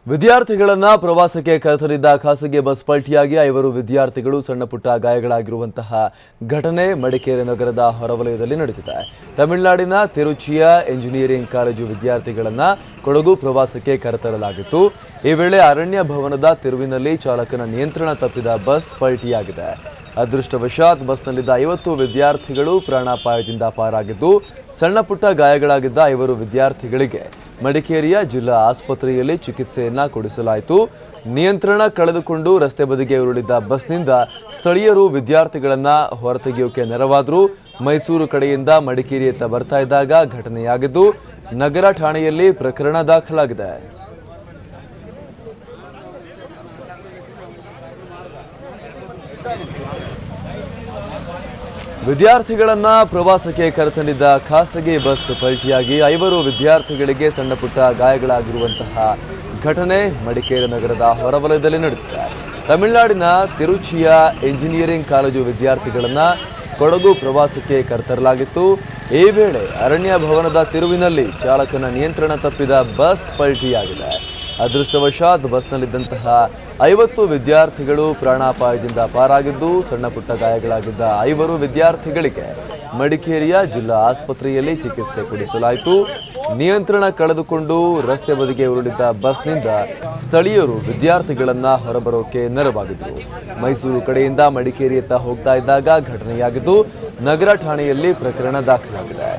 ವಿದ್ಯಾರ್ಥಿಗಳನ್ನ ಪ್ರವಾಸಕ್ಕೆ ಕರೆತರಿದ್ದ ಖಾಸಗಿ ಬಸ್ ಪಲ್ಟಿಯಾಗಿ 5 ವಿದ್ಯಾರ್ಥಿಗಳು ಸಣ್ಣಪುಟ್ಟ ಗಾಯಗಳಾಗಿರುವಂತಹ ಘಟನೆ ಮಡಿಕೇರಿ ನಗರದ ಹೊರವಲಯದಲ್ಲಿ ನಡೆದಿದೆ. ತಮಿಳುನಾಡಿನ ತಿರುಚಿಯ ಎಂಜಿನಿಯರಿಂಗ್ ಕಾಲೇಜು ವಿದ್ಯಾರ್ಥಿಗಳನ್ನ ಕೊಡಗು ಪ್ರವಾಸಕ್ಕೆ ಕರೆತರಲಾಗಿತ್ತು. ಈ ವೇಳೆ ಅರಣ್ಯ ಭವನದ ತಿರುವಿನಲ್ಲಿ ಚಾಲಕನ ನಿಯಂತ್ರಣ ತಪ್ಪಿದ ಬಸ್ ಪಲ್ಟಿಯಾಗಿದೆ. ಅದೃಷ್ಟವಶಾತ್ ಬಸ್ನಲ್ಲಿದ್ದ 50 ವಿದ್ಯಾರ್ಥಿಗಳು ಪ್ರಾಣಾಪಾಯದಿಂದ ಪಾರಾಗಿದ್ದು, ಸಣ್ಣಪುಟ್ಟ ಗಾಯಗಳಾಗಿದ್ದ 5 ವಿದ್ಯಾರ್ಥಿಗಳಿಗೆ ಮಡಿಕೇರಿಯ ಜಿಲ್ಲಾ ಆಸ್ಪತ್ರೆಯಲ್ಲಿ ಚಿಕಿತ್ಸೆಯನ್ನ ಕೊಡಿಸಲಾಯಿತು. ನಿಯಂತ್ರಣ ಕಳೆದುಕೊಂಡು ರಸ್ತೆ ಬದಿಗೆ ಉರುಳಿದ್ದ ಬಸ್ನಿಂದ ಸ್ಥಳೀಯರು ವಿದ್ಯಾರ್ಥಿಗಳನ್ನ ಹೊರತೆಗೆಯೋಕೆ ನೆರವಾದರು. ಮೈಸೂರು ಕಡೆಯಿಂದ ಮಡಿಕೇರಿಯತ್ತ ಬರ್ತಾ ಇದ್ದಾಗ ಘಟನೆಯಾಗಿದ್ದು, ನಗರ ಠಾಣೆಯಲ್ಲಿ ಪ್ರಕರಣ ದಾಖಲಾಗಿದೆ. ವಿದ್ಯಾರ್ಥಿಗಳನ್ನ ಪ್ರವಾಸಕ್ಕೆ ಕರೆತಂದಿದ್ದ ಖಾಸಗಿ ಬಸ್ ಪಲ್ಟಿಯಾಗಿ 5 ವಿದ್ಯಾರ್ಥಿಗಳಿಗೆ ಸಣ್ಣಪುಟ್ಟ ಗಾಯಗಳಾಗಿರುವಂತಹ ಘಟನೆ ಮಡಿಕೇರಿ ನಗರದ ಹೊರವಲಯದಲ್ಲಿ ನಡೆದಿದೆ. ತಮಿಳುನಾಡಿನ ತಿರುಚಿಯ ಎಂಜಿನಿಯರಿಂಗ್ ಕಾಲೇಜು ವಿದ್ಯಾರ್ಥಿಗಳನ್ನ ಕೊಡಗು ಪ್ರವಾಸಕ್ಕೆ ಕರೆತರಲಾಗಿತ್ತು. ಈ ವೇಳೆ ಅರಣ್ಯ ಭವನದ ತಿರುವಿನಲ್ಲಿ ಚಾಲಕನ ನಿಯಂತ್ರಣ ತಪ್ಪಿದ ಬಸ್ ಪಲ್ಟಿಯಾಗಿದೆ. ಅದೃಷ್ಟವಶಾತ್ ಬಸ್ನಲ್ಲಿದ್ದಂತಹ 50 ವಿದ್ಯಾರ್ಥಿಗಳು ಪ್ರಾಣಾಪಾಯದಿಂದ ಪಾರಾಗಿದ್ದು, ಸಣ್ಣಪುಟ್ಟ ಗಾಯಗಳಾಗಿದ್ದ 5 ವಿದ್ಯಾರ್ಥಿಗಳಿಗೆ ಮಡಿಕೇರಿಯ ಜಿಲ್ಲಾ ಆಸ್ಪತ್ರೆಯಲ್ಲಿ ಚಿಕಿತ್ಸೆ ಕೊಡಿಸಲಾಯಿತು. ನಿಯಂತ್ರಣ ಕಳೆದುಕೊಂಡು ರಸ್ತೆ ಬದಿಗೆ ಉರುಳಿದ್ದ ಬಸ್ನಿಂದ ಸ್ಥಳೀಯರು ವಿದ್ಯಾರ್ಥಿಗಳನ್ನ ಹೊರಬರೋಕೆ ನೆರವಾಗಿದ್ದರು. ಮೈಸೂರು ಕಡೆಯಿಂದ ಮಡಿಕೇರಿಯತ್ತ ಹೋಗ್ತಾ ಇದ್ದಾಗ ಘಟನೆಯಾಗಿದ್ದು, ನಗರ ಠಾಣೆಯಲ್ಲಿ ಪ್ರಕರಣ ದಾಖಲಾಗಿದೆ.